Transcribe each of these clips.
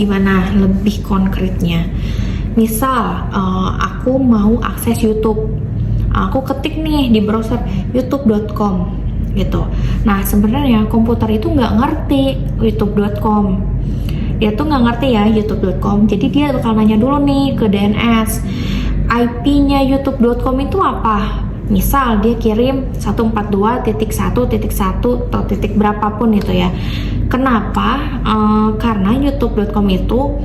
gimana lebih konkretnya. Misal aku mau akses YouTube, aku ketik nih di browser youtube.com gitu. Nah sebenarnya komputer itu nggak ngerti youtube.com, dia tuh nggak ngerti ya youtube.com. Jadi dia bakal nanya dulu nih ke DNS, IP-nya youtube.com itu apa. Misal dia kirim 142.1.1 atau titik berapapun itu ya. Kenapa? Karena youtube.com itu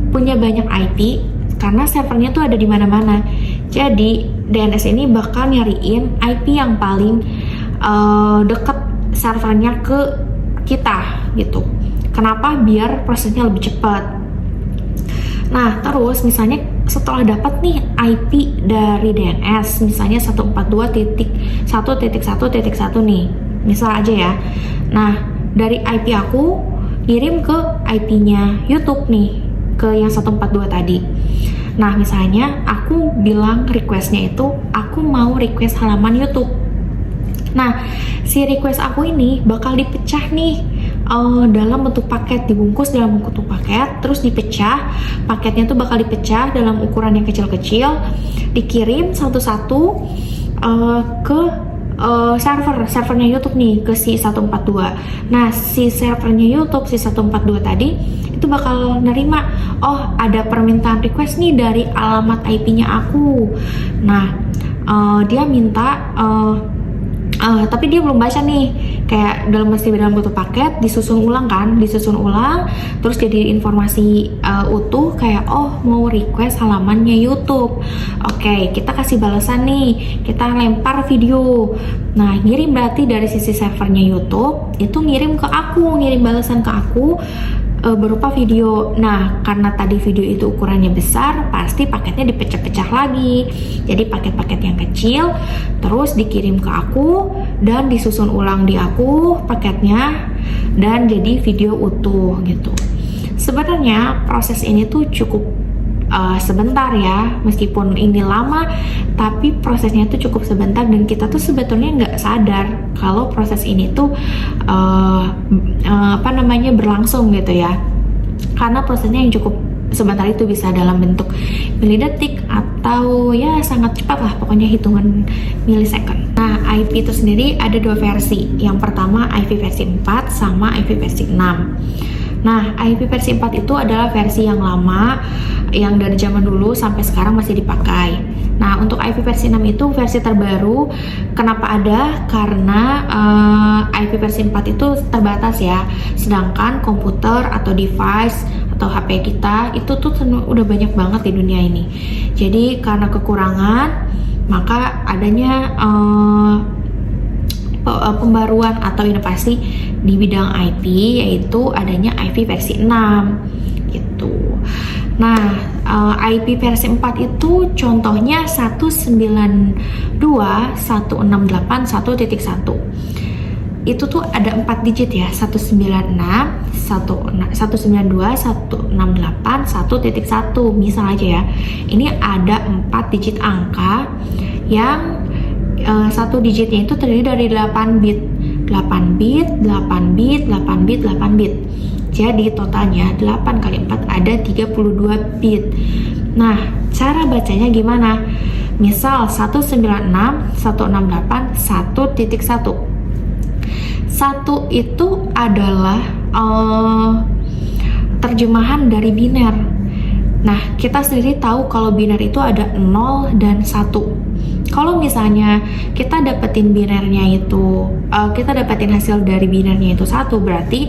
punya banyak IP, karena servernya tuh ada di mana-mana. Jadi DNS ini bakal nyariin IP yang paling deket servernya ke kita gitu. Kenapa? Biar prosesnya lebih cepat. Nah terus misalnya setelah dapat nih IP dari DNS, misalnya 142.1.1.1 nih, misal aja ya. Nah dari IP aku kirim ke IP-nya YouTube nih, ke yang 142 tadi. Nah misalnya aku bilang requestnya itu aku mau request halaman YouTube. Nah si request aku ini bakal dipecah nih dalam bentuk paket, dibungkus dalam bentuk paket, terus dipecah. Paketnya tuh bakal dipecah dalam ukuran yang kecil-kecil, dikirim satu-satu ke servernya YouTube nih, ke si 142. Nah si servernya YouTube, si 142 tadi itu bakal nerima, oh ada permintaan request nih dari alamat IP-nya aku. Nah dia minta tapi dia belum baca nih, kayak mesti dalam bentuk paket, disusun ulang, terus jadi informasi utuh kayak oh mau request halamannya YouTube. Oke, kita kasih balasan nih, kita lempar video. Nah ngirim berarti dari sisi servernya YouTube itu ngirim balasan ke aku berupa video. Nah karena tadi video itu ukurannya besar, pasti paketnya dipecah-pecah lagi, jadi paket-paket yang kecil terus dikirim ke aku dan disusun ulang di aku paketnya dan jadi video utuh gitu. Sebenarnya proses ini tuh cukup sebentar ya, meskipun ini lama tapi prosesnya tuh cukup sebentar, dan kita tuh sebetulnya nggak sadar kalau proses ini tuh berlangsung gitu ya, karena prosesnya yang cukup sebentar itu bisa dalam bentuk milidetik atau ya sangat cepat lah, pokoknya hitungan milisecond. Nah IP itu sendiri ada dua versi, yang pertama IP versi 4 sama IP versi 6. Nah, IP versi 4 itu adalah versi yang lama, yang dari zaman dulu sampai sekarang masih dipakai. Nah, untuk IP versi 6 itu versi terbaru. Kenapa ada? Karena IP versi 4 itu terbatas ya. Sedangkan komputer atau device atau HP kita itu tuh udah banyak banget di dunia ini. Jadi, karena kekurangan, maka adanya pembaruan atau inovasi di bidang IP, yaitu adanya IP versi 6 gitu. Nah IP versi 4 itu contohnya 192.168.1.1. itu tuh ada 4 digit ya, 192, 168, 1.1. Misal aja ya, ini ada 4 digit angka yang satu digitnya itu terdiri dari 8 bit. 8 bit, 8 bit, 8 bit, 8 bit. Jadi totalnya 8 kali 4 ada 32 bit. Nah, cara bacanya gimana? Misal 196, 168, 1.1. 1 itu adalah terjemahan dari biner. Nah, kita sendiri tahu kalau biner itu ada 0 dan 1. Kalau misalnya kita dapetin binernya itu, kita dapetin hasil dari binernya itu 1, berarti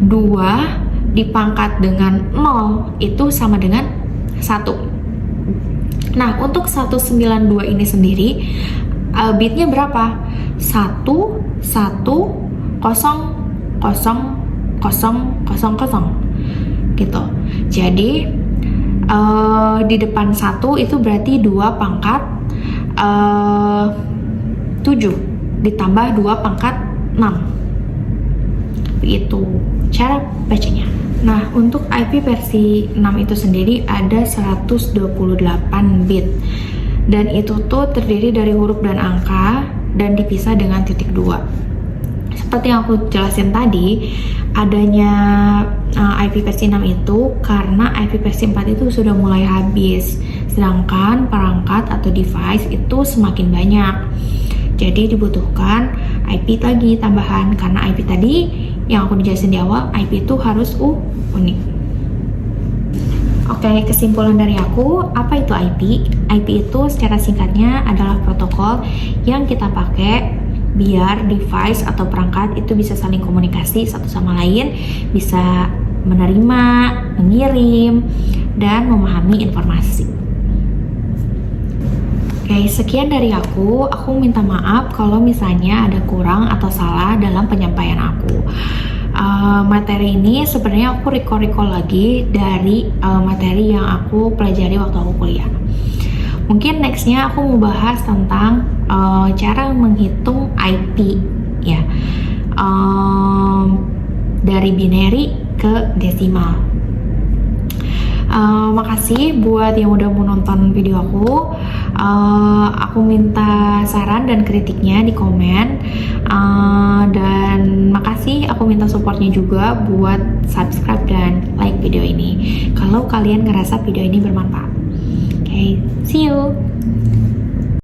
2 dipangkat dengan 0 itu sama dengan 1. Nah, untuk 192 ini sendiri, bitnya berapa? 1, 1, 0, 0, 0, 0, 0 gitu. Jadi di depan 1 itu berarti 2 pangkat 7 ditambah 2 pangkat 6. Begitu cara bacanya. Nah, untuk IP versi 6 itu sendiri ada 128 bit. Dan itu tuh terdiri dari huruf dan angka dan dipisah dengan titik 2. Seperti yang aku jelasin tadi, adanya IP versi 6 itu karena IP versi 4 itu sudah mulai habis, sedangkan perangkat atau device itu semakin banyak. Jadi dibutuhkan IP lagi tambahan, karena IP tadi yang aku jelasin di awal, IP itu harus unik. Oke, kesimpulan dari aku, apa itu IP? IP itu secara singkatnya adalah protokol yang kita pakai biar device atau perangkat itu bisa saling komunikasi satu sama lain, bisa menerima, mengirim, dan memahami informasi. Oke, sekian dari aku. Aku minta maaf kalau misalnya ada kurang atau salah dalam penyampaian aku. Materi ini sebenarnya aku recall lagi dari materi yang aku pelajari waktu aku kuliah. Mungkin nextnya aku mau bahas tentang cara menghitung IP ya, dari binary ke desimal. Makasih buat yang udah mau nonton video aku. Aku minta saran dan kritiknya di komen. Dan makasih, aku minta supportnya juga buat subscribe dan like video ini kalau kalian ngerasa video ini bermanfaat. Okay, see you.